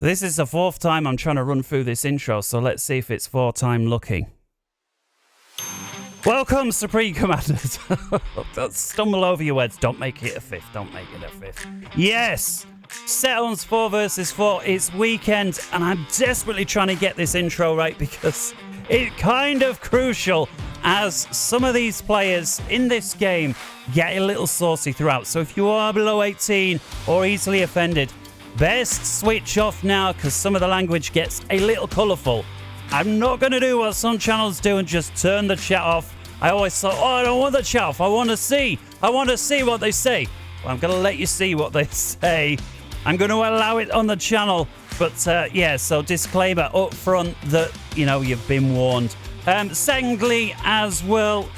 This is the fourth time I'm trying to run through this intro, so let's see if it's fourth time lucky. Welcome, Supreme Commanders. Don't stumble over your words. Don't make it a fifth. Don't make it a fifth. Yes! Setons 4 versus 4. It's weekend, and I'm desperately trying to get this intro right because it's kind of crucial as some of these players in this game get a little saucy throughout. So if you are below 18 or easily offended, best switch off now because some of the language gets a little colourful. I'm not going to do what some channels do and just turn the chat off. I always thought, oh, I don't want the chat off. I want to see what they say. Well, I'm going to let you see what they say. I'm going to allow it on the channel. But yeah, so disclaimer up front that, you know, you've been warned. Secondly, as well,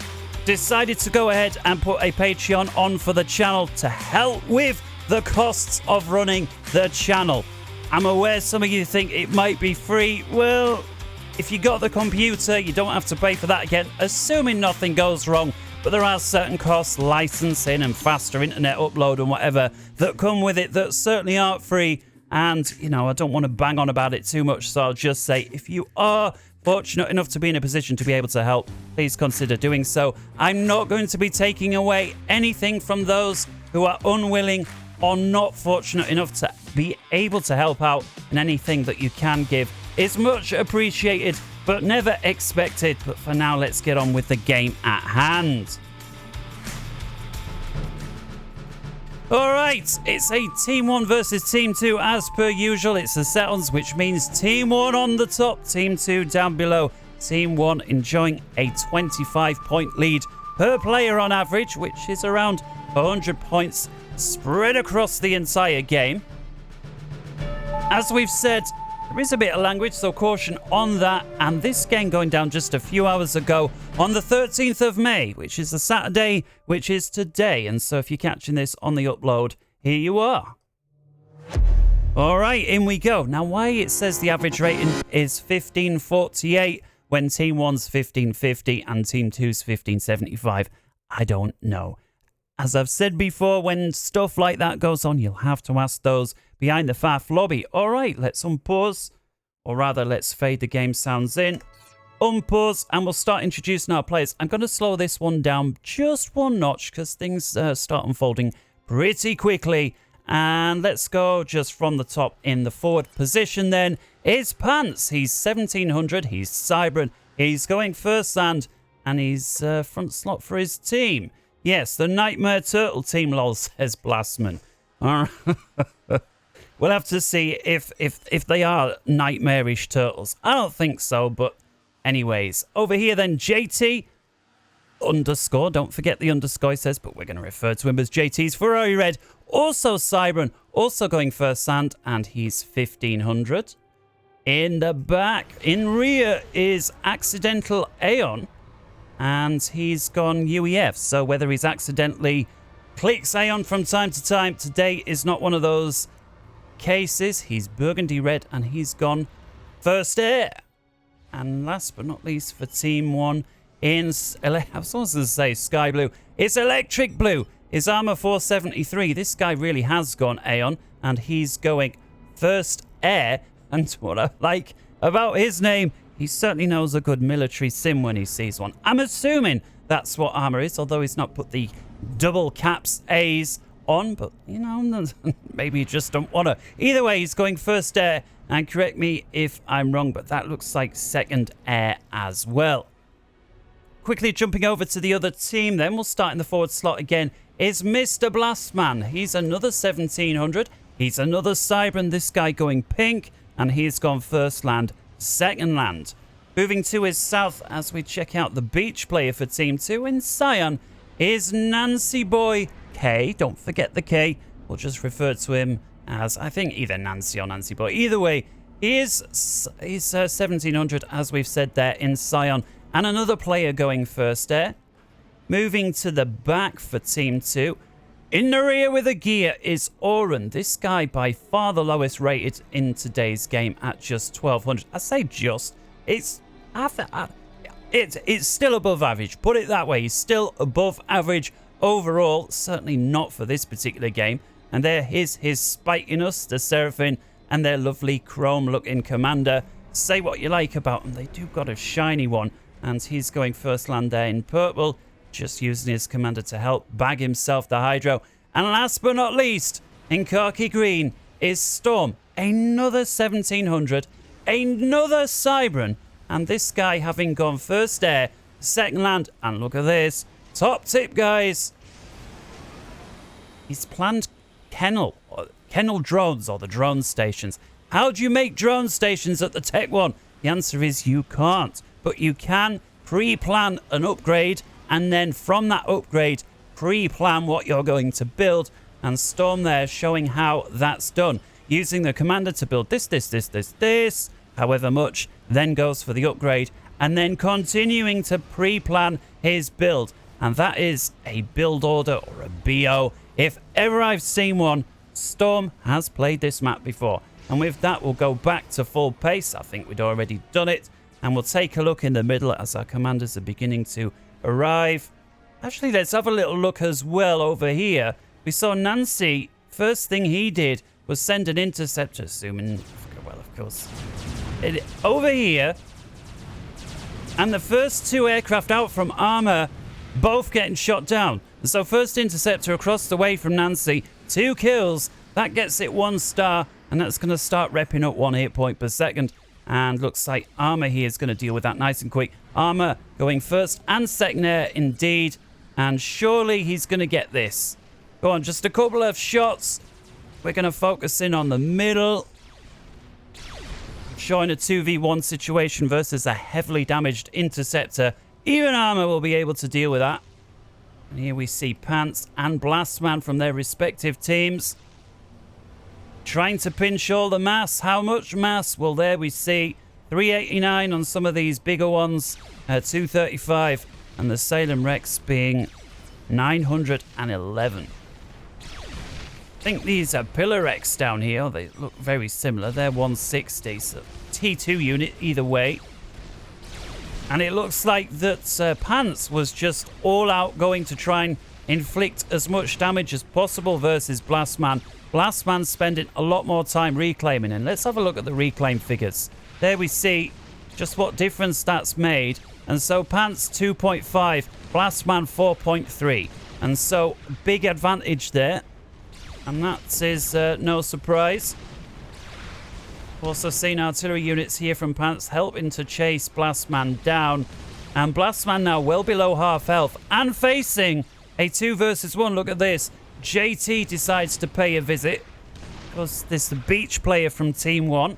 decided to go ahead and put a Patreon on for the channel to help with the costs of running the channel. I'm aware some of you think it might be free. Well, if you got the computer, you don't have to pay for that again, assuming nothing goes wrong. But there are certain costs, licensing and faster internet upload and whatever, that come with it that certainly aren't free. And, you know, I don't want to bang on about it too much, so I'll just say, if you are fortunate enough to be in a position to be able to help, please consider doing so. I'm not going to be taking away anything from those who are unwilling or not fortunate enough to be able to help out, and anything that you can give is much appreciated but never expected. But for now, let's get on with the game at hand. Alright, it's a Team 1 versus Team 2 as per usual. It's the Setons, which means Team 1 on the top, Team 2 down below. Team 1 enjoying a 25-point lead per player on average, which is around 100 points spread across the entire game. As we've said, there is a bit of language, so caution on that. And this game going down just a few hours ago on the 13th of May, which is a Saturday, which is today. And so if you're catching this on the upload, here you are. All right, in we go. Now, why it says the average rating is 1548 when Team 1's 1550 and Team 2's 1575, I don't know. As I've said before, when stuff like that goes on, you'll have to ask those behind the faff lobby. All right, let's unpause, or rather, let's fade the game sounds in. Unpause, and we'll start introducing our players. I'm going to slow this one down just one notch because things start unfolding pretty quickly. And let's go just from the top in the forward position then. It's Pants. He's 1700. He's Cybran. He's going first and he's front slot for his team. Yes, the Nightmare Turtle team, lol, says Blastman. All right. We'll have to see if they are nightmarish turtles. I don't think so, but anyways. Over here then, JT underscore. Don't forget the underscore, he says, but we're going to refer to him as JT's Ferrari Red. Also Cybran, also going first and he's 1500. In the back, in rear is Accidental Aeon. And he's gone UEF, so whether he's accidentally clicks Aeon from time to time, today is not one of those cases. He's Burgundy Red, and he's gone First Air. And last but not least for Team 1, I was supposed to say Sky Blue. It's Electric Blue. His armor 473. This guy really has gone Aeon, and he's going First Air. And what I like about his name, he certainly knows a good military sim when he sees one. I'm assuming that's what armor is, although he's not put the double caps A's on. But, you know, maybe you just don't want to. Either way, he's going First Air. And correct me if I'm wrong, but that looks like Second Air as well. Quickly jumping over to the other team then. We'll start in the forward slot again. Is Mr. Blastman. He's another 1700. He's another Cybran. This guy going pink. And he's gone first land. Second land. Moving to his south as we check out the beach player for Team 2 in Cyan is Nancy Boy K. Don't forget the K. We'll just refer to him as, I think, either Nancy or Nancy Boy. Either way, he's 1700 as we've said there in Cyan. And another player going first there. Moving to the back for Team 2. In the rear with a gear is Oren. This guy by far the lowest rated in today's game at just 1200. I say just. It's still above average. Put it that way. He's still above average overall. Certainly not for this particular game. And there is his spikiness, the Seraphim. and their lovely chrome-looking commander. Say what you like about them, they do got a shiny one, and he's going first land there in purple, just using his commander to help bag himself the Hydro. And last but not least, in khaki green is Storm. Another 1700, another Cybran, and this guy having gone first air, second land, and look at this. Top tip, guys. He's planned kennel drones, or the drone stations. How do you make drone stations at the Tech 1? The answer is you can't, but you can pre-plan an upgrade, and then from that upgrade, pre-plan what you're going to build. And Storm there showing how that's done. Using the commander to build this, however much, then goes for the upgrade, and then continuing to pre-plan his build. And that is a build order, or a BO. If ever I've seen one, Storm has played this map before. And with that, we'll go back to full pace. I think we'd already done it. And we'll take a look in the middle as our commanders are beginning to arrive. Actually, let's have a little look as well over here. We saw Nancy, first thing he did was send an interceptor, zooming, well, of course, over here. And the first two aircraft out from armor, both getting shot down. And so first interceptor across the way from Nancy, 2 kills. That gets it 1 star, and that's going to start repping up 1 hit point per second. And looks like armor here is going to deal with that nice and quick. Armor going first and second air indeed. And surely he's going to get this. Go on, just a couple of shots. We're going to focus in on the middle. Showing a 2v1 situation versus a heavily damaged interceptor. Even armor will be able to deal with that. And here we see Pants and Blastman from their respective teams. Trying to pinch all the mass. How much mass? Well, there we see 389 on some of these bigger ones. 235. And the Salem Rex being 911. I think these are Pillar Rex down here. They look very similar. They're 160. So T2 unit either way. And it looks like that Pants was just all out going to try and inflict as much damage as possible versus Blastman. Blastman spending a lot more time reclaiming. And let's have a look at the reclaim figures. There we see just what difference that's made. And so Pants 2.5, Blastman 4.3. And so big advantage there. And that is no surprise. Also seen artillery units here from Pants helping to chase Blastman down. And Blastman now well below half health and facing a 2 versus 1. Look at this. JT decides to pay a visit. Because this is the beach player from Team 1.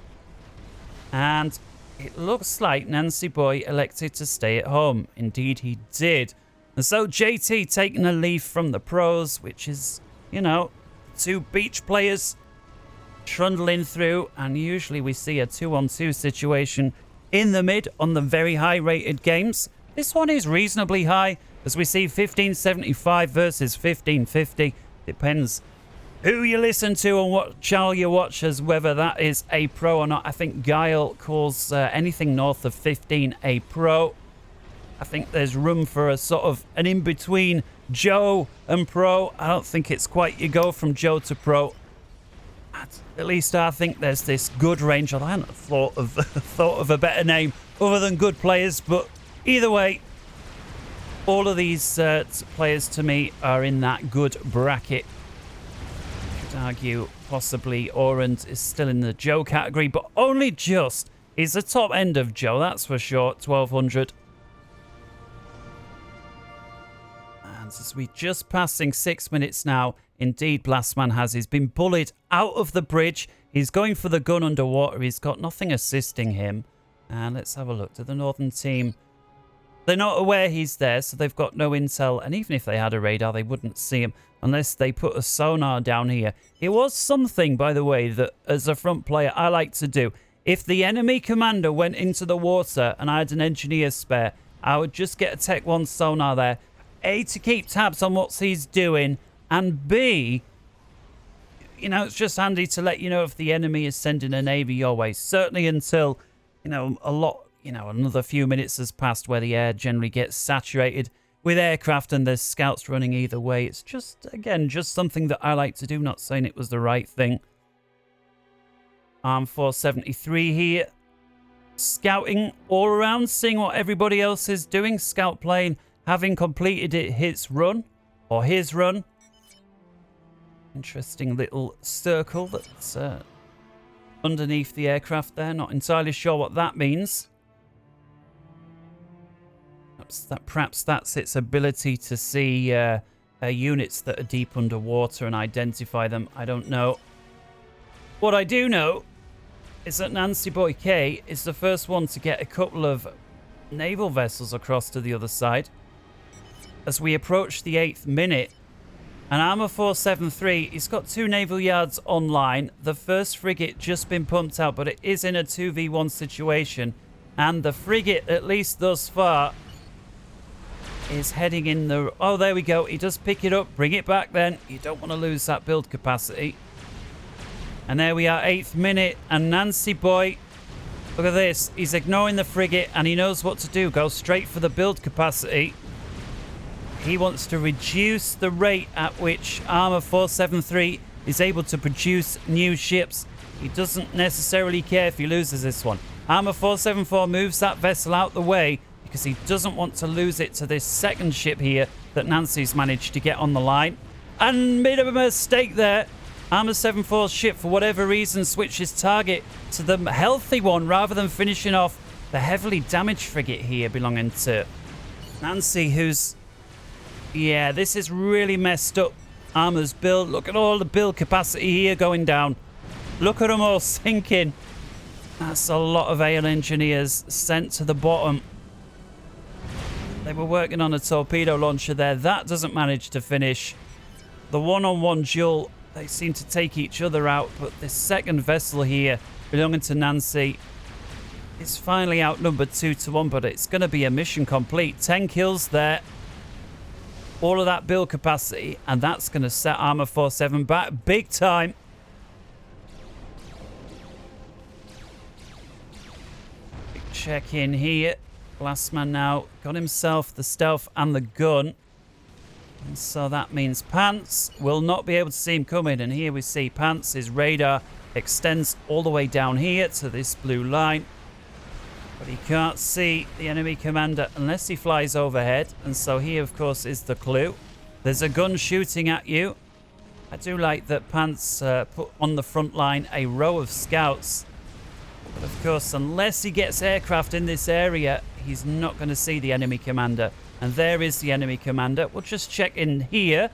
And it looks like Nancy Boy elected to stay at home. Indeed he did. And so JT taking a leaf from the pros, which is, you know, 2 beach players trundling through, and usually we see a 2-on-2 situation in the mid on the very high rated games. This one is reasonably high, as we see 1575 versus 1550. Depends who you listen to and what channel you watch as whether that is a pro or not. I think Guile calls anything north of 15 a pro. I think there's room for a sort of an in-between Joe and pro. I don't think it's quite you go from Joe to pro. At least I think there's this good range. I hadn't thought of a better name other than good players, but either way, all of these players to me are in that good bracket. I could argue possibly Orant is still in the Joe category, but only just. He's the top end of Joe, that's for sure. 1200. And as we just passing 6 minutes now, indeed Blastman he's been bullied out of the bridge. He's going for the gun underwater. He's got nothing assisting him. And let's have a look to the northern team. They're not aware he's there, so they've got no intel. And even if they had a radar, they wouldn't see him unless they put a sonar down here. It was something, by the way, that as a front player I like to do. If the enemy commander went into the water and I had an engineer spare, I would just get a Tech 1 sonar there. A, to keep tabs on what he's doing, and B, you know, it's just handy to let you know if the enemy is sending a navy your way. Certainly until, you know, another few minutes has passed where the air generally gets saturated with aircraft and there's scouts running either way. It's just, again, just something that I like to do. Not saying it was the right thing. Arm 473 here. Scouting all around, seeing what everybody else is doing. Scout plane having completed its run, or his run. Interesting little circle that's underneath the aircraft there. Not entirely sure what that means. Perhaps that's its ability to see units that are deep underwater and identify them. I don't know. What I do know is that Nancy Boy K is the first one to get a couple of naval vessels across to the other side. As we approach the 8th minute, and Armour 473, he's got 2 naval yards online. The first frigate just been pumped out, but it is in a 2v1 situation. And the frigate, at least thus far, is heading in the... Oh, there we go. He does pick it up. Bring it back then. You don't want to lose that build capacity. And there we are, 8th minute. And Nancy Boy, look at this. He's ignoring the frigate and he knows what to do. Go straight for the build capacity. He wants to reduce the rate at which Armour 473 is able to produce new ships. He doesn't necessarily care if he loses this one. Armour 474 moves that vessel out the way because he doesn't want to lose it to this second ship here that Nancy's managed to get on the line. And made a mistake there. Armour 74's ship, for whatever reason, switches target to the healthy one rather than finishing off the heavily damaged frigate here belonging to Nancy, who's... Yeah, this is really messed up. Armour's build. Look at all the build capacity here going down. Look at them all sinking. That's a lot of AL engineers sent to the bottom. They were working on a torpedo launcher there. That doesn't manage to finish. The one-on-one duel, they seem to take each other out. But this second vessel here, belonging to Nancy, is finally outnumbered 2-1. But it's going to be a mission complete. 10 kills there. All of that build capacity, and that's going to set Armour 47 back big time. Big check in here. Blastman now got himself the stealth and the gun. And so that means Pants will not be able to see him coming. And here we see Pants, his radar extends all the way down here to this blue line. But he can't see the enemy commander unless he flies overhead. And so here, of course, is the clue. There's a gun shooting at you. I do like that Pants put on the front line a row of scouts. But, of course, unless he gets aircraft in this area, he's not going to see the enemy commander. And there is the enemy commander. We'll just check in here.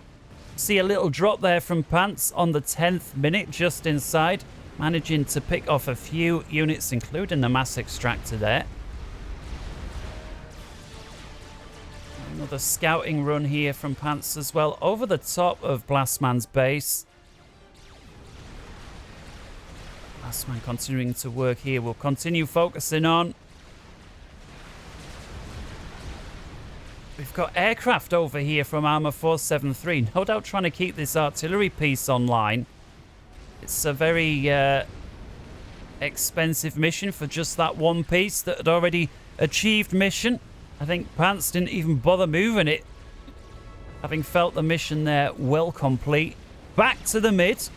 See a little drop there from Pants on the 10th minute, just inside. Managing to pick off a few units, including the mass extractor there. Another scouting run here from Pants as well, over the top of Blastman's base. Blastman continuing to work here. We'll continue focusing on. We've got aircraft over here from Armour 473. No doubt trying to keep this artillery piece online. It's a very expensive mission for just that one piece that had already achieved mission. I think Pants didn't even bother moving it, having felt the mission there well complete. Back to the mid.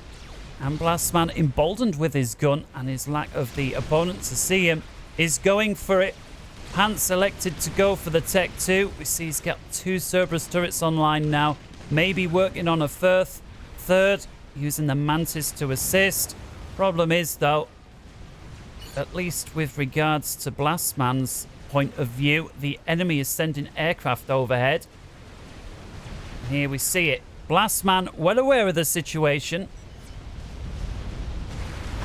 And Blastman, emboldened with his gun and his lack of the opponent to see him, is going for it. Pants elected to go for the Tech 2. We see he's got 2 Cerberus turrets online now. Maybe working on a third. Using the Mantis to assist. Problem is, though, at least with regards to Blastman's point of view, the enemy is sending aircraft overhead. Here we see it. Blastman, well aware of the situation,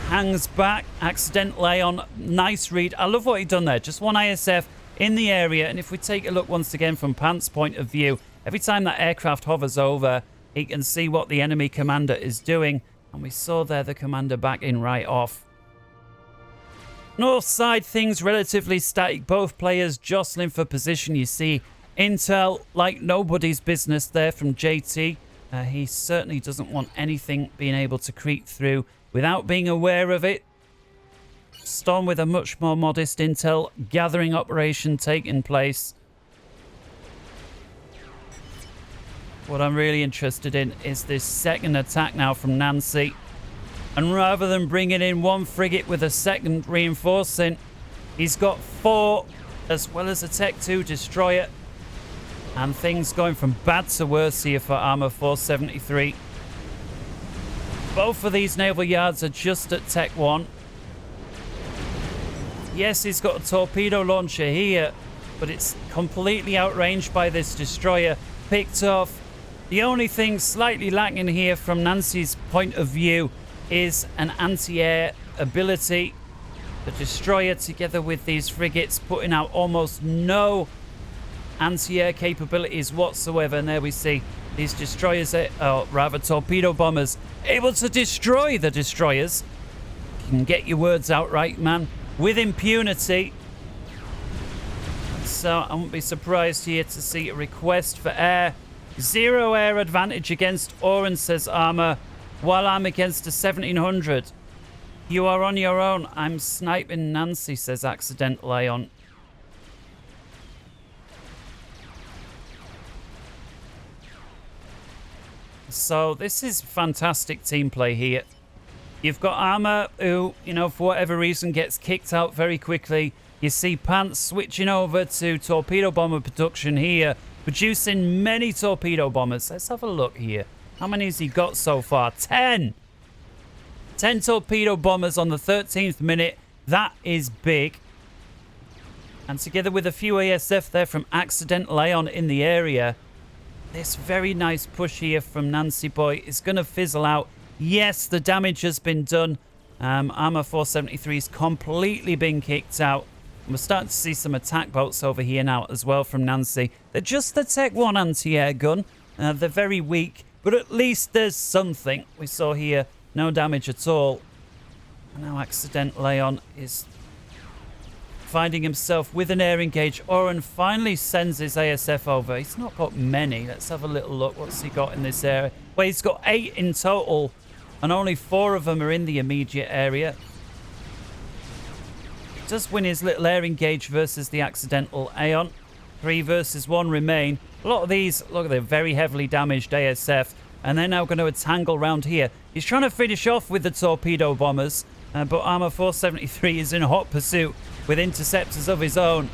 hangs back, accident lay on. Nice read. I love what he done there. Just one ISF in the area. And if we take a look once again from Pants' point of view, every time that aircraft hovers over, he can see what the enemy commander is doing. And we saw there the commander backing right off. North side, things relatively static. Both players jostling for position. You see intel like nobody's business there from JT. He certainly doesn't want anything being able to creep through without being aware of it. Storm with a much more modest intel gathering operation taking place. What I'm really interested in is this second attack now from Nancy. And rather than bringing in one frigate with a second reinforcing, he's got 4 as well as a Tech 2 destroyer. And things going from bad to worse here for Armor 473. Both of these naval yards are just at Tech 1. Yes, he's got a torpedo launcher here, but it's completely outranged by this destroyer. Picked off. The only thing slightly lacking here from Nancy's point of view is an anti-air ability. The destroyer, together with these frigates, putting out almost no anti-air capabilities whatsoever. And there we see these destroyers, or rather torpedo bombers, able to destroy the destroyers. You can get your words out right, man, with impunity. So I won't be surprised here to see a request for air. 0 air advantage against Oren, says Armor, while I'm against a 1700. You are on your own. I'm sniping Nancy, says Accidental Aeon. So this is fantastic team play here. You've got Armor who, you know, for whatever reason gets kicked out very quickly. You see Pants switching over to torpedo bomber production here, producing many torpedo bombers. Let's have a look here. How many has he got so far? 10! 10 torpedo bombers on the 13th minute. That is big. And together with a few ASF there from Accidental Aeon in the area, this very nice push here from Nancy Boy is going to fizzle out. Yes, the damage has been done. Armor 473's completely been kicked out. We're starting to see some attack boats over here now as well from Nancy. They're just the Tech 1 anti-air gun. They're very weak, but at least there's something. We saw here no damage at all. And now Accidental Aeon is finding himself with an air engage. Oren finally sends his ASF over. He's not got many. Let's have a little look. What's he got in this area? Well, he's got 8 in total, and only 4 of them are in the immediate area. He does win his little air engage versus the Accidental Aeon. 3 versus 1 remain. A lot of these, look at the very heavily damaged ASF, and they're now going to tangle round here. He's trying to finish off with the torpedo bombers, but Armor 473 is in hot pursuit with interceptors of his own.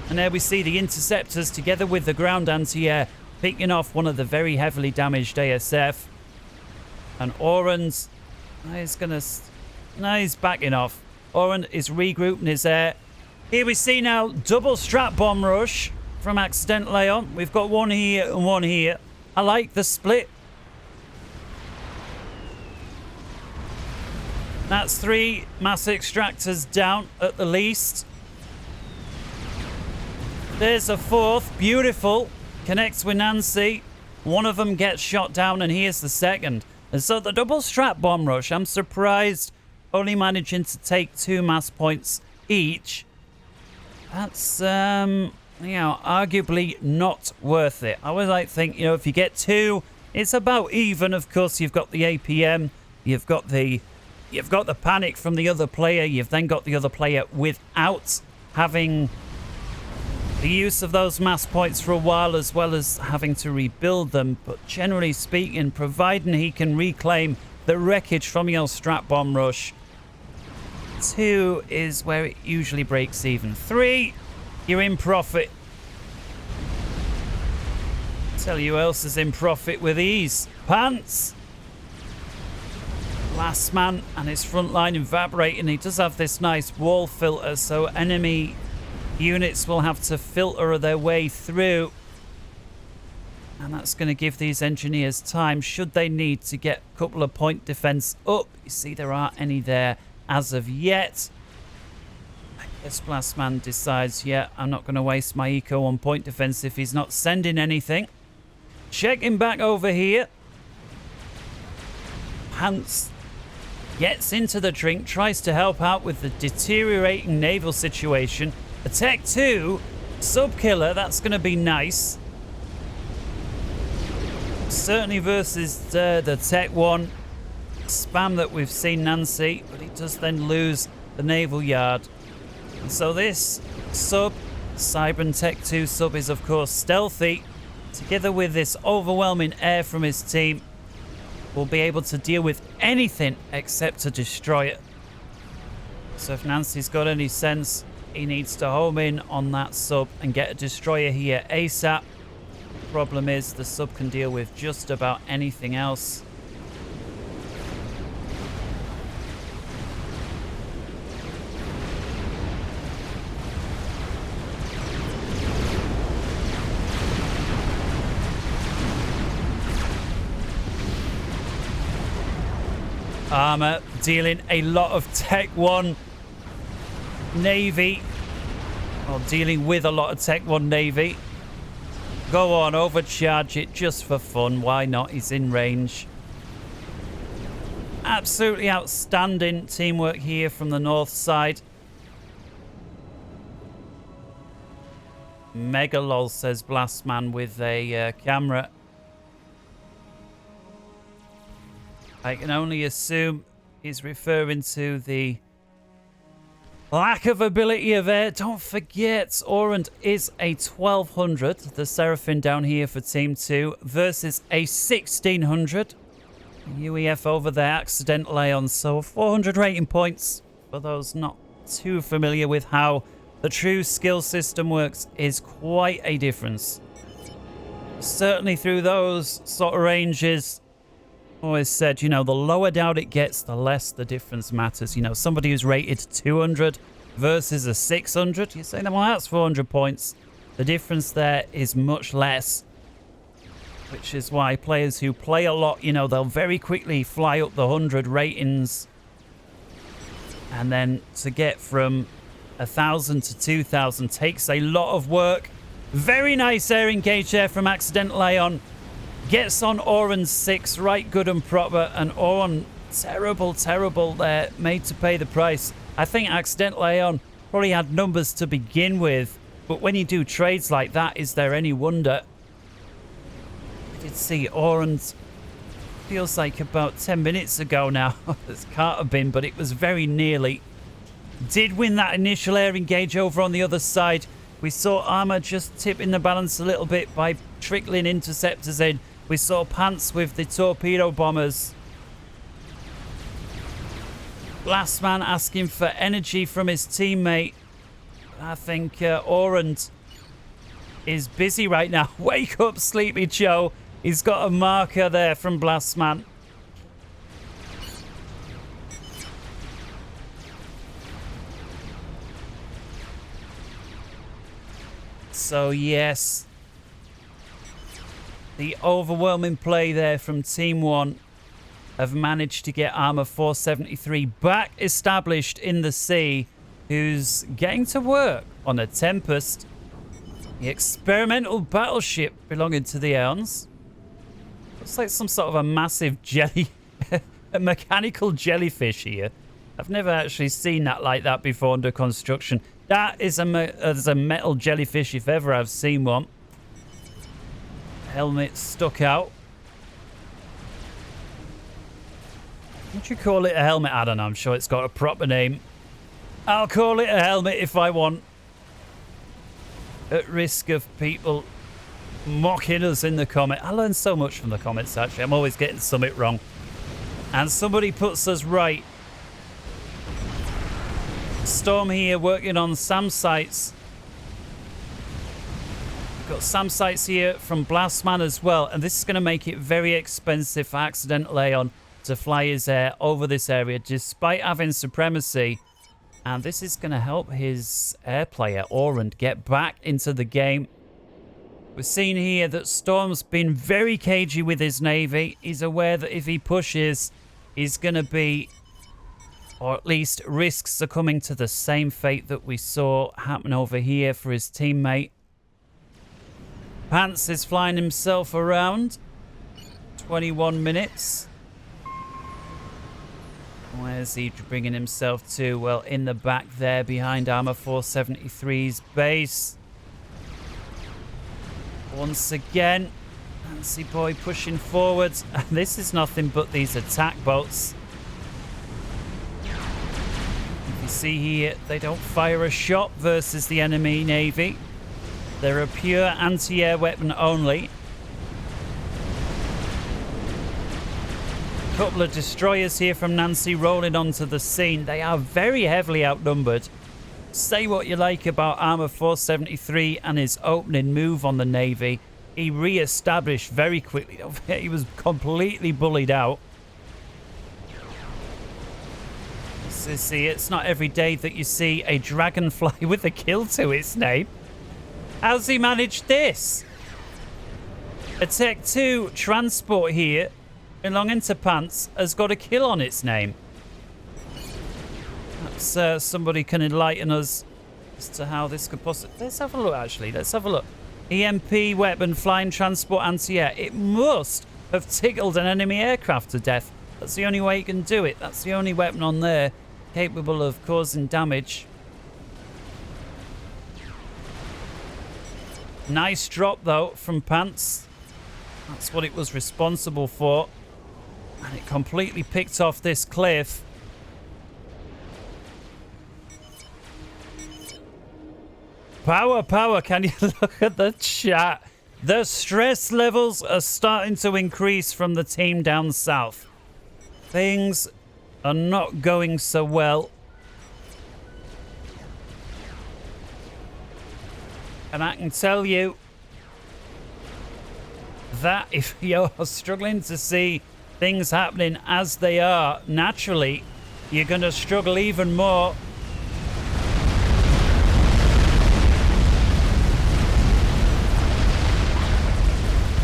And there we see the interceptors together with the ground anti-air picking off one of the very heavily damaged ASF. And Oren's, he's backing off. Oren is regrouping his air. Here we see now double strap bomb rush from Accidental Aeon. We've got one here and one here. I like the split. That's 3 mass extractors down at the least. There's a 4th. Beautiful. Connects with Nancy. One of them gets shot down, and here's the second. And so the double strap bomb rush, I'm surprised only managing to take 2 mass points each. That's, you know, arguably not worth it. I would like to think, you know, if you get 2, it's about even. Of course, you've got the APM. You've got the panic from the other player. You've then got the other player without having the use of those mass points for a while, as well as having to rebuild them. But generally speaking, providing he can reclaim the wreckage from your strap bomb rush, 2 is where it usually breaks even. 3, you're in profit. Tell you who else is in profit with ease. Pants. Last man and his front line evaporating. He does have this nice wall filter, so enemy units will have to filter their way through. And that's going to give these engineers time, should they need to get a couple of point defense up. You see, there aren't any there as of yet. I guess Last man decides, yeah, I'm not going to waste my eco on point defense if he's not sending anything. Checking back over here. Hans gets into the drink, tries to help out with the deteriorating naval situation. A Tech 2 sub-killer, that's going to be nice. Certainly versus the Tech 1 spam that we've seen Nancy, but he does then lose the naval yard. And so this sub, Cybern Tech 2 sub, is of course stealthy. Together with this overwhelming air from his team, will be able to deal with anything except a destroyer. So if Nancy's got any sense, he needs to home in on that sub and get a destroyer here ASAP. Problem is, the sub can deal with just about anything else. Armor dealing a lot of Tech 1 Navy. Or dealing with a lot of Tech 1 Navy. Go on, overcharge it just for fun. Why not? He's in range. Absolutely outstanding teamwork here from the north side. Mega lol, says Blastman with a camera. I can only assume he's referring to the lack of ability of air. Don't forget, Orand is a 1200. The Seraphim down here for Team 2 versus a 1600. UEF over there, Accidental Aeon. So 400 rating points. For those not too familiar with how the true skill system works, is quite a difference. Certainly through those sort of ranges. Always said, you know, the lower down it gets, the less the difference matters. You know, somebody who's rated 200 versus a 600, you say, well, that's 400 points. The difference there is much less, which is why players who play a lot, you know, they'll very quickly fly up the 100 ratings. And then to get from 1,000 to 2,000 takes a lot of work. Very nice air engage there from Accidental Aeon. Gets on Oran's 6, right good and proper, and Oran, terrible there, made to pay the price. I think Accidental Aeon probably had numbers to begin with, but when you do trades like that, is there any wonder? I did see Oran's, feels like about 10 minutes ago now. This can't have been, but it was very nearly. Did win that initial air engage over on the other side. We saw Armor just tipping the balance a little bit by trickling interceptors in. We saw Pants with the torpedo bombers. Blastman asking for energy from his teammate. I think Orand is busy right now. Wake up, Sleepy Joe. He's got a marker there from Blastman. So, yes. The overwhelming play there from Team 1 have managed to get Armor 473 back established in the sea, who's getting to work on a Tempest, the experimental battleship belonging to the Aeons. Looks like some sort of a massive jelly, a mechanical jellyfish here. I've never actually seen that like that before under construction. That is a metal jellyfish if ever I've seen one. Helmet stuck out. What do you call it? A helmet? I don't know. I'm sure it's got a proper name. I'll call it a helmet if I want. At risk of people mocking us in the comment. I learned so much from the comments, actually. I'm always getting something wrong. And somebody puts us right. Storm here working on SAM sites. Got SAM sites here from Blastman as well, and this is going to make it very expensive for Accidental Aeon to fly his air over this area despite having supremacy, and this is going to help his air player Orand get back into the game. We're seeing here that Storm's been very cagey with his navy. He's aware that if he pushes, he's going to be, or at least risks succumbing to the same fate that we saw happen over here for his teammate. Pants is flying himself around. 21 minutes. Where's he bringing himself to? Well, in the back there behind Armor 473's base. Once again, Nancy Boy pushing forwards. And this is nothing but these attack boats. If you see here, they don't fire a shot versus the enemy navy. They're a pure anti-air weapon only. Couple of destroyers here from Nancy rolling onto the scene. They are very heavily outnumbered. Say what you like about Armor 473 and his opening move on the Navy. He re-established very quickly. He was completely bullied out. See, it's not every day that you see a dragonfly with a kill to its name. How's he managed this? A Tech 2 transport here belonging to Pants has got a kill on its name. Perhaps somebody can enlighten us as to how this could possibly... Let's have a look, actually. Let's have a look. EMP weapon, flying transport, anti-air. It must have tickled an enemy aircraft to death. That's the only way you can do it. That's the only weapon on there capable of causing damage. Nice drop, though, from Pants. That's what it was responsible for. And it completely picked off this cliff. Power, power. Can you look at the chat? The stress levels are starting to increase from the team down south. Things are not going so well. And I can tell you that if you're struggling to see things happening as they are, naturally, you're going to struggle even more.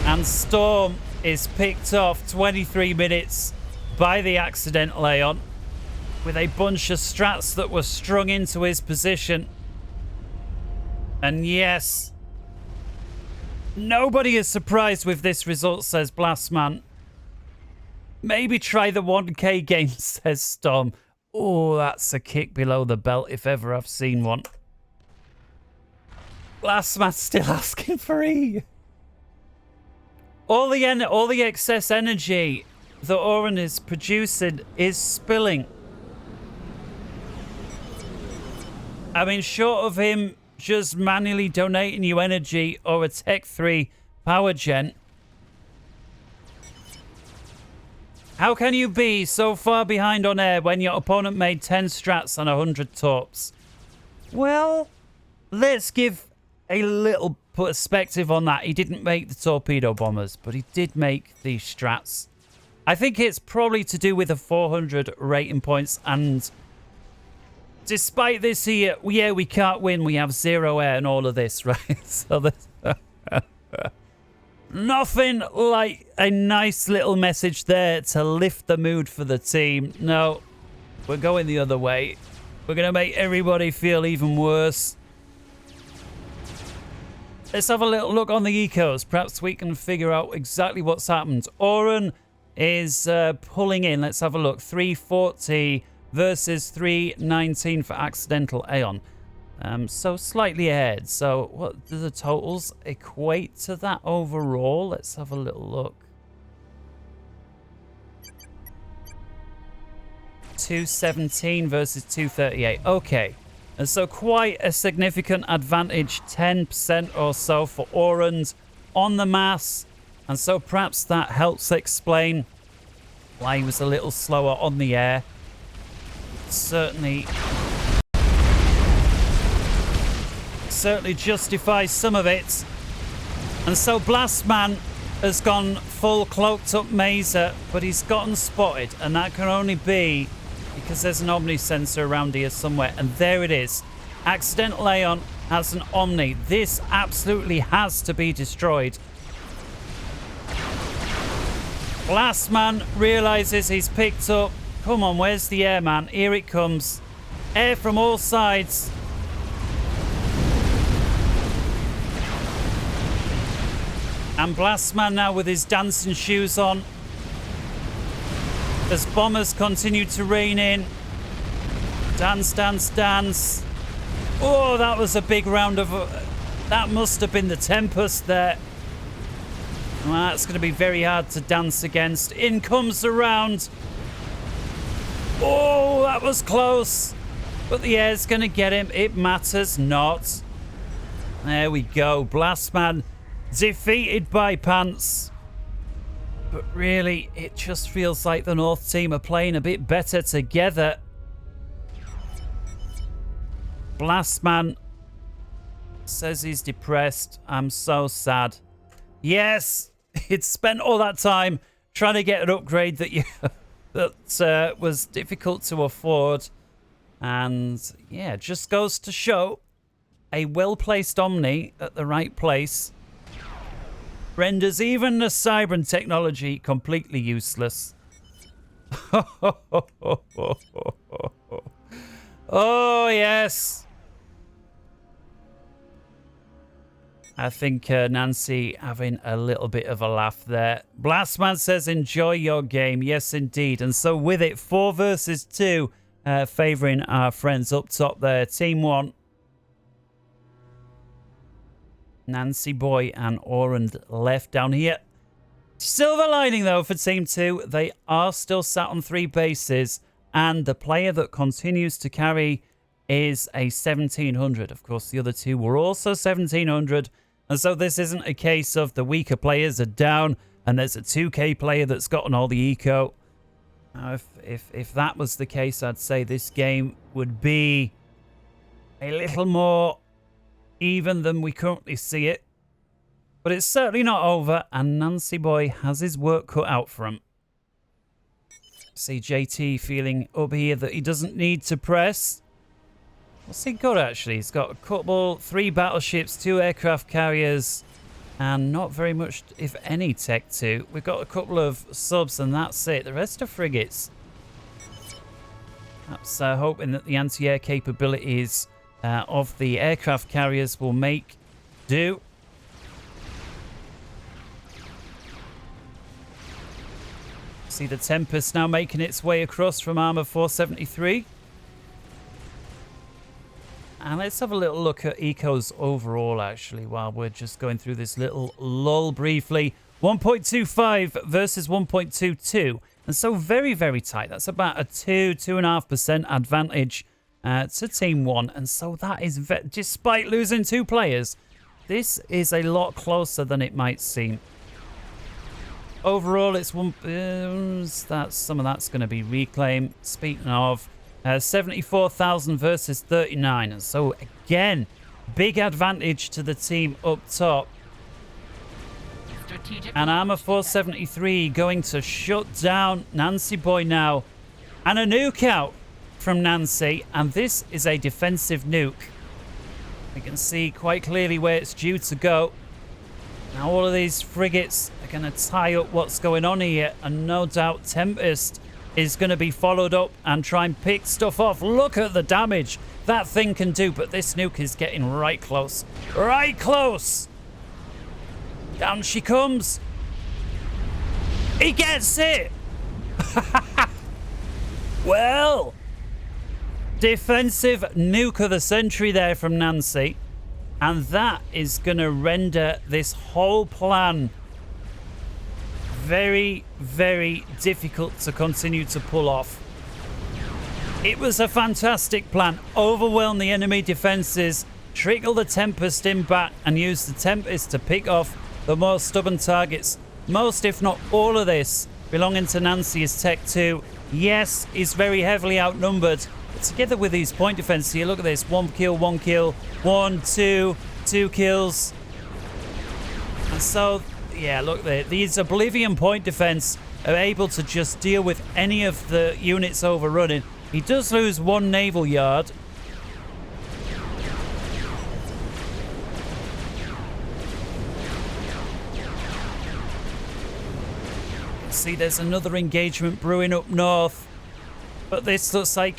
And Storm is picked off 23 minutes by the accidental Aeon with a bunch of strats that were strung into his position. And yes, nobody is surprised with this result, says Blastman. Maybe try the 1K game, says Storm. Oh, that's a kick below the belt if ever I've seen one. Blastman's still asking for E. All the excess energy that Oren is producing is spilling. I mean, short of him just manually donating you energy or a Tech 3 power gen, how can you be so far behind on air when your opponent made 10 strats and 100 torps? Well, let's give a little perspective on that. He didn't make the torpedo bombers, but he did make the strats. I think it's probably to do with the 400 rating points, and despite this here, yeah, we can't win. We have 0 air and all of this, right? So there's nothing like a nice little message there to lift the mood for the team. No, we're going the other way. We're going to make everybody feel even worse. Let's have a little look on the ecos. Perhaps we can figure out exactly what's happened. Oren is pulling in. Let's have a look. 340 versus 319 for accidental Aeon. So slightly ahead. So what do the totals equate to that overall? Let's have a little look. 217 versus 238. Okay. And so quite a significant advantage, 10% or so for Orange on the mass. And so perhaps that helps explain why he was a little slower on the air. Certainly justifies some of it. And so Blastman has gone full cloaked up Mazer, but he's gotten spotted, and that can only be because there's an Omni sensor around here somewhere. And there it is. Accidental Aeon has an Omni. This absolutely has to be destroyed. Blastman realizes he's picked up. Come on, where's the air, man? Here it comes. Air from all sides. And Blastman now with his dancing shoes on. As bombers continue to rain in. Dance, dance, dance. Oh, that was a big round of... that must have been the Tempest there. Well, that's going to be very hard to dance against. In comes the round. Oh, that was close. But the air's going to get him. It matters not. There we go. Blastman defeated by Pants. But really, it just feels like the North team are playing a bit better together. Blastman says he's depressed. I'm so sad. Yes, he'd spent all that time trying to get an upgrade that was difficult to afford. And yeah, just goes to show a well-placed Omni at the right place renders even the Cybran technology completely useless. Oh, yes. I think Nancy having a little bit of a laugh there. Blastman says, enjoy your game. Yes, indeed. And so with it, 4 versus 2, favouring our friends up top there. Team 1. Nancy Boy and Orand left down here. Silver lining, though, for Team 2. They are still sat on 3 bases. And the player that continues to carry is a 1700. Of course, the other 2 were also 1700. And so this isn't a case of the weaker players are down and there's a 2k player that's gotten all the eco. Now, if that was the case, I'd say this game would be a little more even than we currently see it. But it's certainly not over, and Nancy Boy has his work cut out for him. See JT feeling up here that he doesn't need to press. What's he got, actually? He's got a couple, 3 battleships, 2 aircraft carriers, and not very much, if any, Tech 2. We've got a couple of subs, and that's it. The rest are frigates. Perhaps hoping that the anti-air capabilities of the aircraft carriers will make do. See the Tempest now making its way across from Armour 473. And let's have a little look at ecos overall, actually, while we're just going through this little lull briefly. 1.25 versus 1.22. And so very, very tight. That's about a 2.5% advantage to Team 1. And so that is, despite losing 2 players, this is a lot closer than it might seem. Overall, it's some of that's going to be reclaim. Speaking of, 74,000 versus 39. And so, again, big advantage to the team up top. And Armour 473 going to shut down Nancy Boy now. And a nuke out from Nancy. And this is a defensive nuke. We can see quite clearly where it's due to go. Now all of these frigates are going to tie up what's going on here. And no doubt Tempest is going to be followed up and try and pick stuff off. Look at the damage that thing can do. But this nuke is getting right close. Right close. Down she comes. He gets it. Well, defensive nuke of the century there from Nancy. And that is going to render this whole plan very, very difficult to continue to pull off. It was a fantastic plan. Overwhelm the enemy defenses, trickle the Tempest in back, and use the Tempest to pick off the more stubborn targets. Most, if not all of this, belonging to Nancy as Tech 2. Yes, he's very heavily outnumbered. But together with his point defense here, look at this. 1 kill, 1 kill, 1, 2, 2 kills. And so, yeah, look there. These Oblivion point defense are able to just deal with any of the units overrunning. He does lose 1 naval yard. See, there's another engagement brewing up north. But this looks like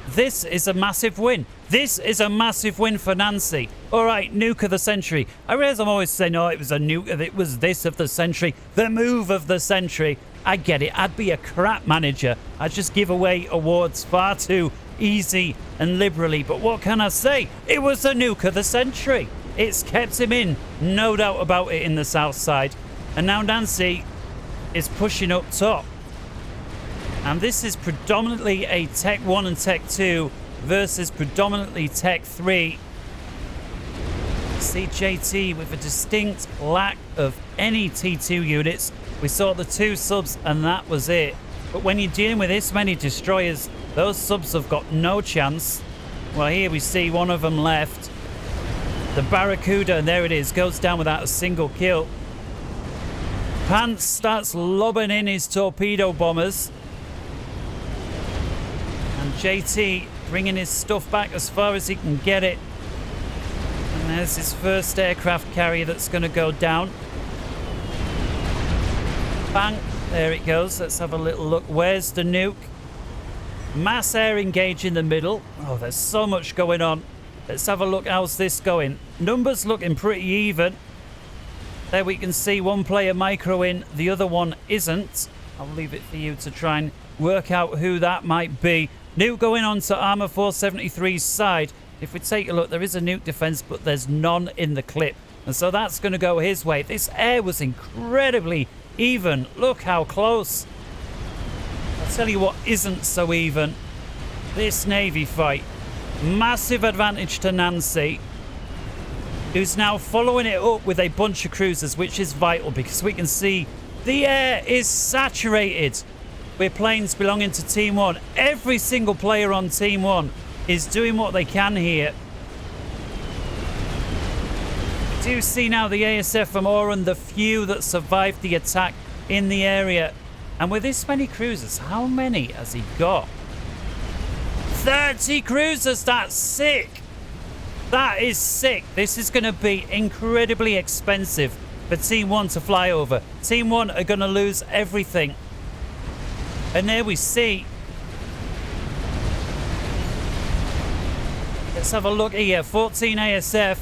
this is a massive win. This is a massive win for Nancy. All right, nuke of the century. I realize I'm always saying, oh, it was a nuke. It was this of the century. The move of the century. I get it. I'd be a crap manager. I'd just give away awards far too easy and liberally. But what can I say? It was the nuke of the century. It's kept him in. No doubt about it in the south side. And now Nancy is pushing up top. And this is predominantly a Tech 1 and Tech 2 versus predominantly Tech 3. See JT with a distinct lack of any T2 units. We saw the 2 subs and that was it. But when you're dealing with this many destroyers, those subs have got no chance. Well, here we see one of them left. The Barracuda, and there it is, goes down without a single kill. Pants starts lobbing in his torpedo bombers. And JT bringing his stuff back as far as he can get it. And there's his first aircraft carrier that's going to go down. Bang. There it goes. Let's have a little look. Where's the nuke? Mass air engage in the middle. Oh, there's so much going on. Let's have a look. How's this going? Numbers looking pretty even. There we can see one player micro in, the other one isn't. I'll leave it for you to try and work out who that might be. Nuke going on to Armor 473's side. If we take a look, there is a nuke defense, but there's none in the clip. And so that's going to go his way. This air was incredibly even. Look how close. I'll tell you what isn't so even. This Navy fight. Massive advantage to Nancy, who's now following it up with a bunch of cruisers, which is vital because we can see the air is saturated with planes belonging to Team 1. Every single player on Team 1 is doing what they can here. We do see now the ASF from Oren, the few that survived the attack in the area. And with this many cruisers, how many has he got? 30 cruisers, that's sick. That is sick. This is going to be incredibly expensive for Team 1 to fly over. Team 1 are going to lose everything. And there we see. Let's have a look here. 14 ASF.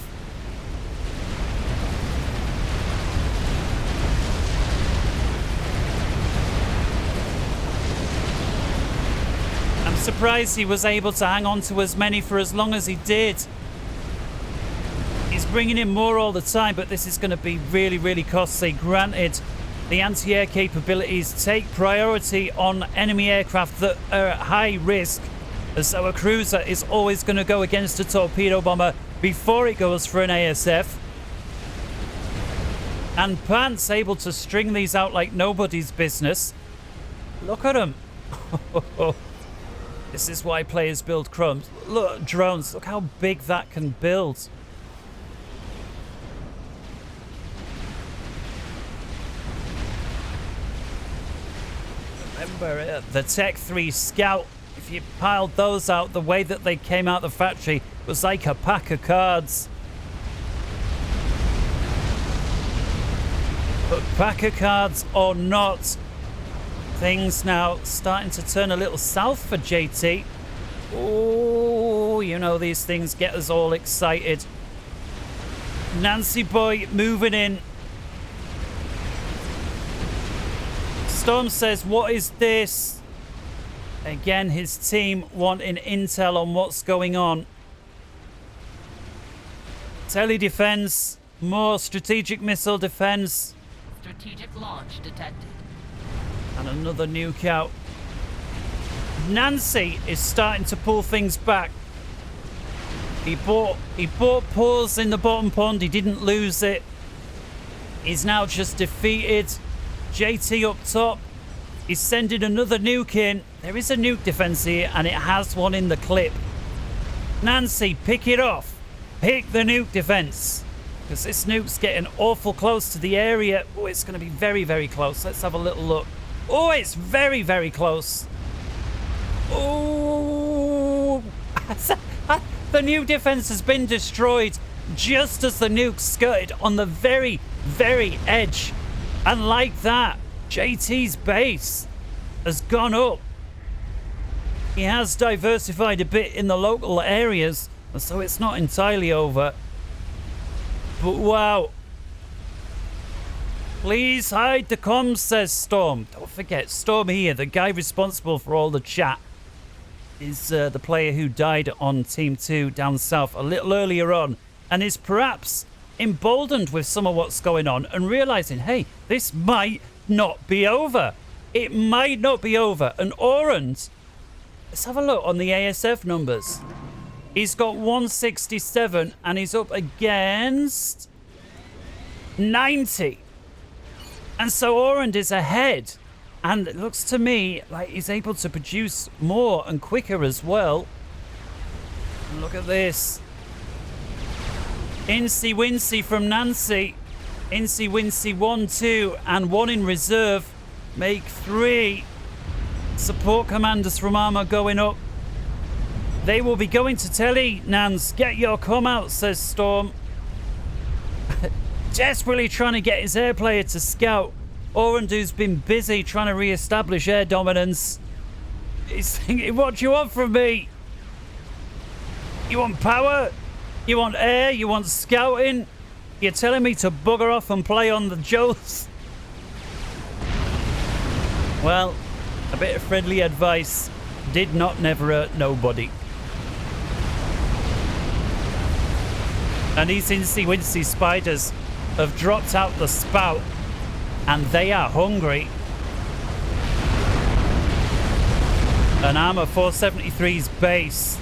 I'm surprised he was able to hang on to as many for as long as he did. He's bringing in more all the time, but this is going to be really, really costly. Granted, the anti-air capabilities take priority on enemy aircraft that are at high risk, so a cruiser is always going to go against a torpedo bomber before it goes for an ASF. And Pants able to string these out like nobody's business. Look at him. This is why players build crumbs. Look, drones. Look how big that can build. Remember the Tech 3 Scout, if you piled those out, the way that they came out the factory was like a pack of cards. But pack of cards or not, things now starting to turn a little south for JT. Oh, you know these things get us all excited. Nancy Boy moving in. Storm says, what is this? Again, his team wanting intel on what's going on. Tele defense, more strategic missile defense. Strategic launch detected. And another nuke out. Nancy is starting to pull things back. He bought pause in the bottom pond. He didn't lose it. He's now just defeated. JT up top. He's sending another nuke in. There is a nuke defense here, and it has one in the clip. Nancy, pick it off. Pick the nuke defense. Because this nuke's getting awful close to the area. Oh, it's going to be very, very close. Let's have a little look. Oh, it's very, very close. Oh, the nuke defense has been destroyed just as the nuke skirted on the very, very edge. And like that, JT's base has gone up. He has diversified a bit in the local areas, so it's not entirely over. But wow. Please hide the comms, says Storm. Don't forget, Storm here, the guy responsible for all the chat, is the player who died on Team 2 down south a little earlier on, and is perhaps emboldened with some of what's going on and realizing, hey, this might not be over. It might not be over. And Orange, let's have a look on the ASF numbers. He's got 167 and he's up against 90. And so Orand is ahead. And it looks to me like he's able to produce more and quicker as well. And look at this. Incy Wincy from Nancy. Incy Wincy 1, 2, and 1 in reserve. Make 3. Support commanders from Armour going up. They will be going to telly, Nans. Get your come out, says Storm. Desperately trying to get his air player to scout. Orandu's been busy trying to re-establish air dominance. He's thinking, what do you want from me? You want power? You want air? You want scouting? You're telling me to bugger off and play on the Joes? Well, a bit of friendly advice did not never hurt nobody. And these Incy Wincy spiders have dropped out the spout and they are hungry. And Armour 473's base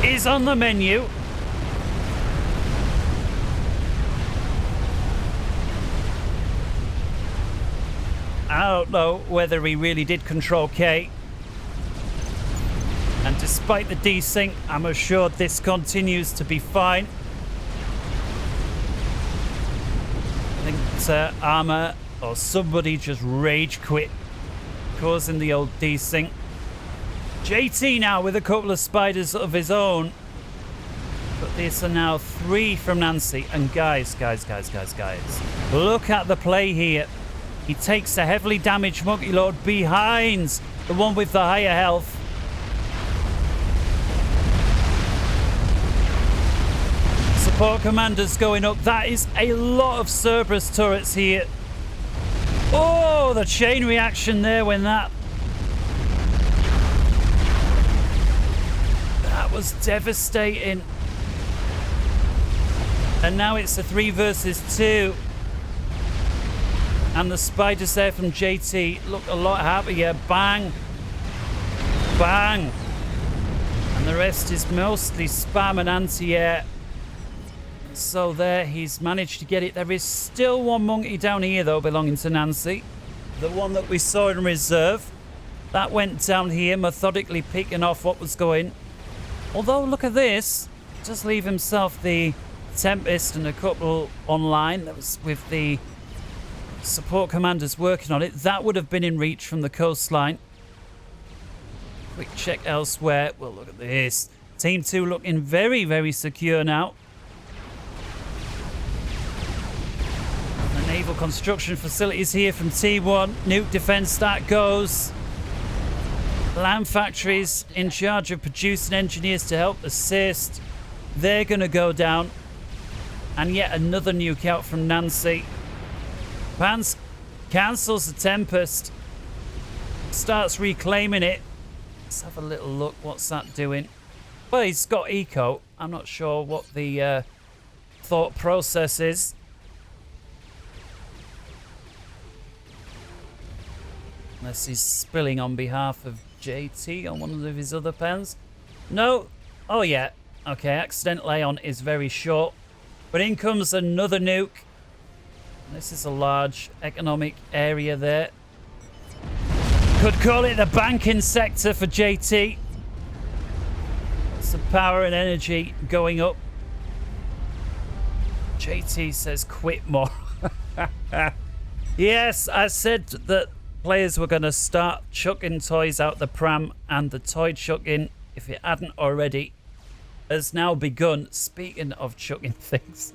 is on the menu. I don't know whether he really did control K. And despite the desync, I'm assured this continues to be fine. I think Armour or somebody just rage quit, causing the old desync. JT now with a couple of spiders of his own. But these are now 3 from Nancy. And guys, look at the play here. He takes a heavily damaged Monkey Lord behind the one with the higher health. Support commanders going up. That is a lot of Cerberus turrets here. Oh, the chain reaction there when that was devastating. And now it's a 3 versus 2. And the spiders there from JT look a lot happier. Bang. Bang. And the rest is mostly spam and anti-air. So there, he's managed to get it. There is still one monkey down here, though, belonging to Nancy. The one that we saw in reserve. That went down here, methodically picking off what was going. Although, look at this. Just leave himself the Tempest and a couple online. That was with the support commanders working on it. That would have been in reach from the coastline. Quick check elsewhere. Well, look at this. Team 2 looking very, very secure now. The naval construction facilities here from T1. Nuke defense, that goes. Land factories in charge of producing engineers to help assist. They're going to go down. And yet another nuke out from Nancy. Pants cancels the Tempest. Starts reclaiming it. Let's have a little look. What's that doing? Well, he's got eco. I'm not sure what the thought process is. Unless he's spilling on behalf of JT on one of his other pens. No. Oh, yeah. Okay, accident lay-on is very short. But in comes another nuke. This is a large economic area there. Could call it the banking sector for JT. Lots of power and energy going up. JT says quit more. Yes, I said that players were going to start chucking toys out the pram, and the toy chucking, if it hadn't already, has now begun. Speaking of chucking things.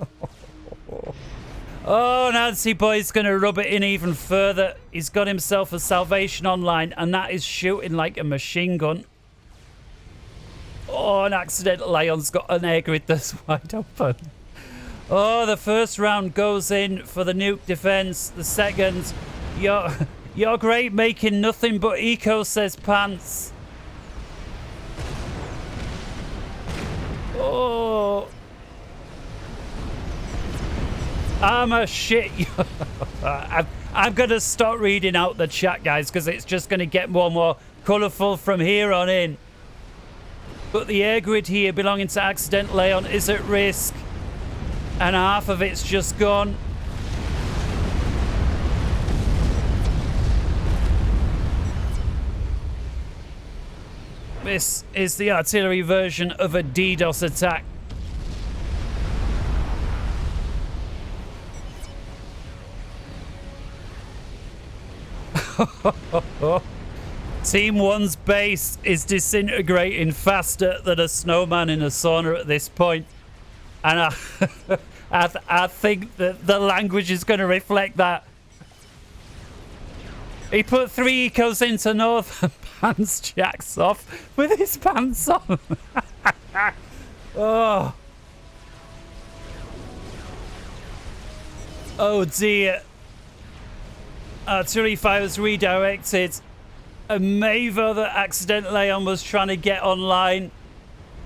Oh, Nancy Boy's going to rub it in even further. He's got himself a Salvation online, and that is shooting like a machine gun. Oh, an accidental Lion's got an air grid that's wide open. Oh, the first round goes in for the nuke defense. The second, you're great making nothing but eco, says Pants. Oh. Armour shit. I'm going to stop reading out the chat, guys, because it's just going to get more and more colourful from here on in. But the air grid here belonging to Accident Leon is at risk. And half of it's just gone. This is the artillery version of a DDoS attack. Team 1's base is disintegrating faster than a snowman in a sauna at this point. And I think that the language is going to reflect that. He put 3 ecos into north and pants jacks off with his pants on. Oh. Oh dear. Artillery fire was redirected. A Mavo that accidentally was trying to get online.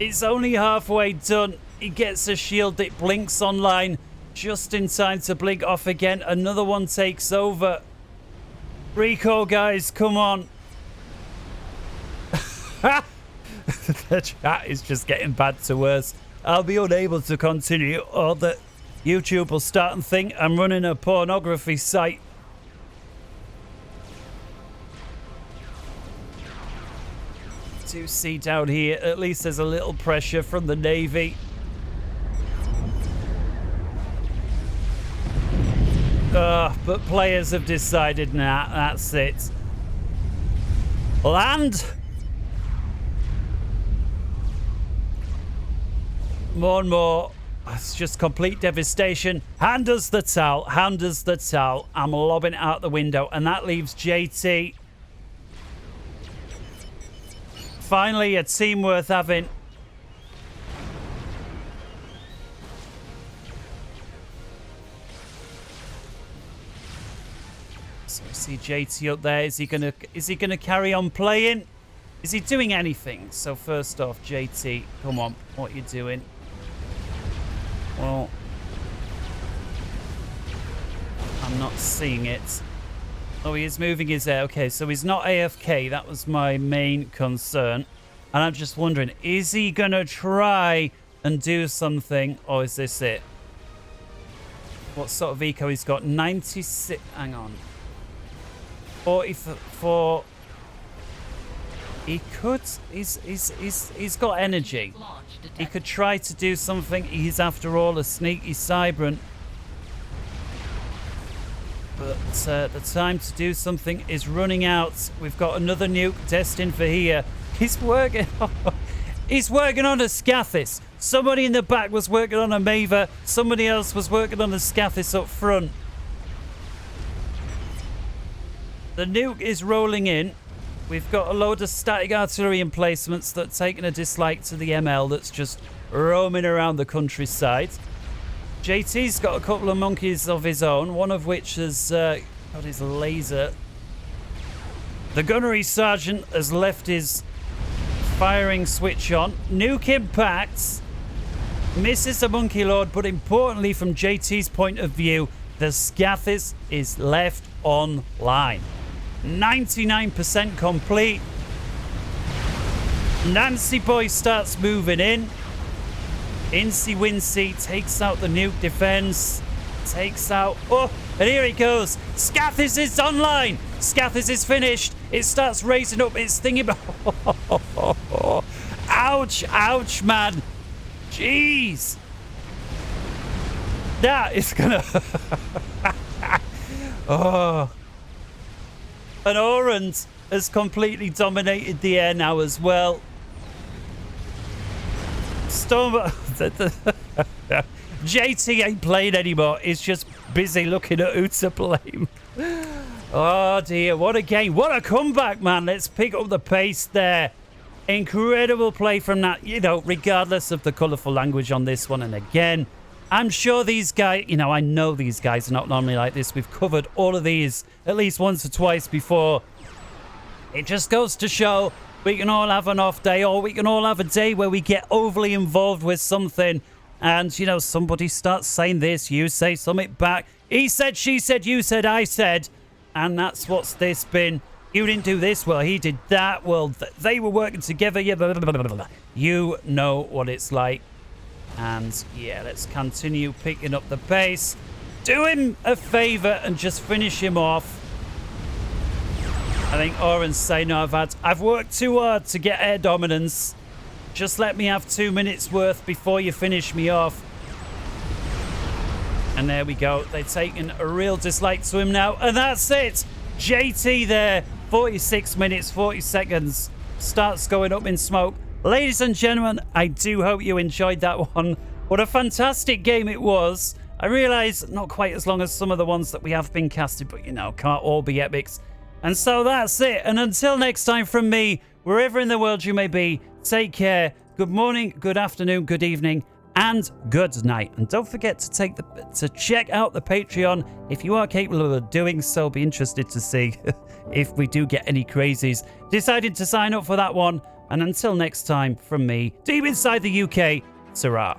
It's only halfway done. He gets a shield that blinks online just in time to blink off again. Another one takes over. Recall, guys, come on. The chat is just getting bad to worse. I'll be unable to continue, or that YouTube will start and think I'm running a pornography site. To see down here, at least there's a little pressure from the Navy. But players have decided, nah, that's it. Land! More and more. It's just complete devastation. Hand us the towel. Hand us the towel. I'm lobbing it out the window. And that leaves JT. Finally, a team worth having. So we see JT up there. Is he gonna carry on playing? Is he doing anything? So first off, JT, come on, what are you doing? Well, I'm not seeing it. Oh, he is moving his air. Okay, so he's not AFK. That was my main concern. And I'm just wondering, is he gonna try and do something, or is this it? What sort of eco he's got? 96. Hang on. 44. He could. He's got energy. He could try to do something. He's after all a sneaky Cybrant. But the time to do something is running out. We've got another nuke destined for here. He's working. He's working on a Scathis. Somebody in the back was working on a Mava. Somebody else was working on a Scathis up front. The nuke is rolling in. We've got a load of static artillery emplacements that's taken a dislike to the ML that's just roaming around the countryside. JT's got a couple of monkeys of his own, one of which has got his laser. The gunnery sergeant has left his firing switch on. Nuke impacts. Misses the monkey lord, but importantly from JT's point of view, the Scathis is left online. 99% complete. Nancy Boy starts moving in. Incy Wincy takes out the nuke defense. Takes out... Oh, and here he goes. Scathis is online. Scathis is finished. It starts raising up its thingy. Ouch, ouch, man. Jeez. That is gonna... Oh... And Orange has completely dominated the air now as well. Storm... JT ain't playing anymore. He's just busy looking at who to blame. Oh dear, what a game. What a comeback, man. Let's pick up the pace there. Incredible play from that, you know, regardless of the colourful language on this one. And again, I'm sure these guys, you know, I know these guys are not normally like this. We've covered all of these at least once or twice before. It just goes to show we can all have an off day, or we can all have a day where we get overly involved with something. And, you know, somebody starts saying this, you say something back. He said, she said, you said, I said. And that's what's this been. You didn't do this, well, he did that. Well, they were working together. Yeah, blah, blah, blah, blah, blah. You know what it's like. And yeah, let's continue picking up the pace. Do him a favor and just finish him off. I think Oren's saying, no, I've worked too hard to get air dominance. Just let me have 2 minutes worth before you finish me off. And there we go. They've taken a real dislike to him now. And that's it. JT there. 46 minutes, 40 seconds. Starts going up in smoke. Ladies and gentlemen, I do hope you enjoyed that one. What a fantastic game it was. I realise not quite as long as some of the ones that we have been casted, but you know, can't all be epics. And so that's it. And until next time from me, wherever in the world you may be, take care. Good morning, good afternoon, good evening, and good night. And don't forget to check out the Patreon if you are capable of doing so. Be interested to see if we do get any crazies. Decided to sign up for that one. And until next time from me, deep inside the UK, ta-ra.